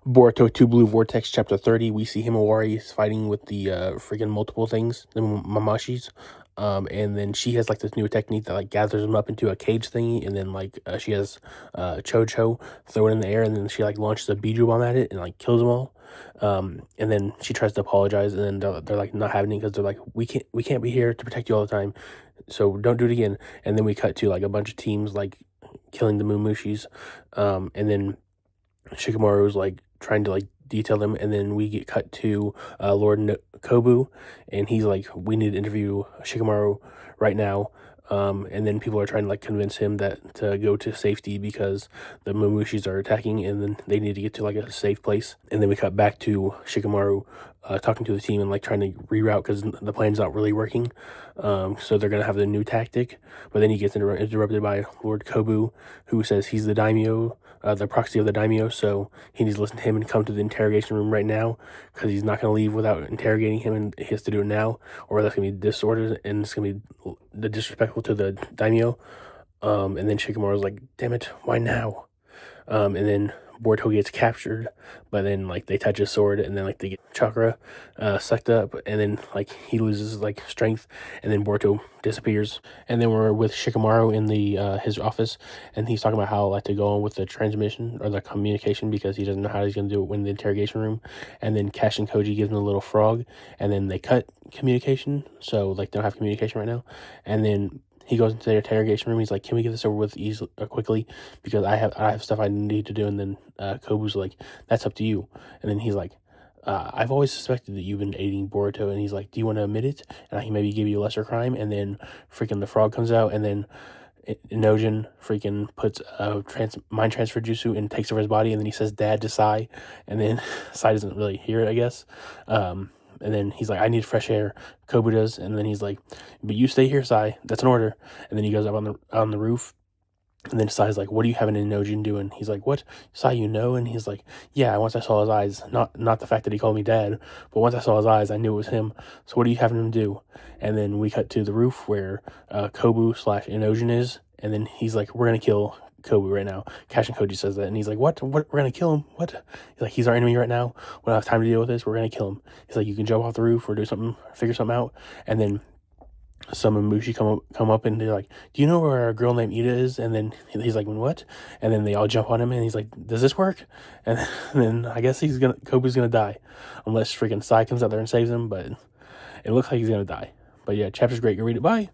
Boruto 2 Blue Vortex Chapter 30, we see Himawari fighting with the freaking multiple things, the Mamashis. And then she has like this new technique that like gathers them up into a cage thingy, and then like she has Chocho throw it in the air, and then she like launches a Biju bomb at it and like kills them all. And then she tries to apologize, and then they're like not having it because they're like, we can't be here to protect you all the time, so don't do it again. And then we cut to like a bunch of teams like killing the Mumushis, and then Shikamaru's like trying to like detail them, and then we get cut to Kobu, and he's like, we need to interview Shikamaru right now. And then people are trying to like convince him that to go to safety because the Mamushis are attacking, and then they need to get to like a safe place. And then we cut back to Shikamaru talking to the team and like trying to reroute because the plan's not really working. So they're gonna have the new tactic, but then he gets interrupted by Lord Kobu, who says he's the daimyo, the proxy of the daimyo, so he needs to listen to him and come to the interrogation room right now because he's not going to leave without interrogating him, and he has to do it now, or that's going to be disordered and it's going to be the disrespectful to the daimyo. And then Shikamaru's like, damn it, why now? And then Boruto gets captured, but then like they touch his sword, and then like they get chakra sucked up, and then like he loses like strength, and then Boruto disappears. And then we're with Shikamaru in the his office, and he's talking about how like to go on with the transmission or the communication because he doesn't know how he's gonna do it in the interrogation room. And then Cash and Koji gives him a little frog, and then they cut communication, so like they don't have communication right now. And then he goes into the interrogation room. He's like, "Can we get this over with easily, quickly? Because I have stuff I need to do." And then Kobu's like, "That's up to you." And then he's like, "I've always suspected that you've been aiding Boruto." And he's like, "Do you want to admit it? And I can maybe give you a lesser crime." And then freaking the frog comes out, and then Nojin freaking puts a mind transfer jutsu and takes over his body. And then he says, "Dad," to Sai, and then Sai doesn't really hear it, I guess. And then he's like, "I need fresh air." Kobu does, and then he's like, "But you stay here, Sai. That's an order." And then he goes up on the roof, and then Sai's like, "What are you having in Nojin doing?" He's like, "What, Sai, you know?" And he's like, "Yeah, once I saw his eyes, not the fact that he called me dad, but once I saw his eyes, I knew it was him. So what are you having him do?" And then we cut to the roof where Kobu / Nojin is, and then he's like, "We're gonna kill Kobu right now." Cash and Koji says that, and he's like, "What? We're gonna kill him? What?" He's like, "He's our enemy right now. We don't have time to deal with this. We're gonna kill him." He's like, "You can jump off the roof or do something, figure something out." And then some Mushi come up and they're like, "Do you know where a girl named Ida is?" And then he's like, "What?" And then they all jump on him, and he's like, "Does this work?" And then I guess Kobu's gonna die, unless freaking Sai comes out there and saves him. But it looks like he's gonna die. But yeah, chapter's great. Go read it. Bye.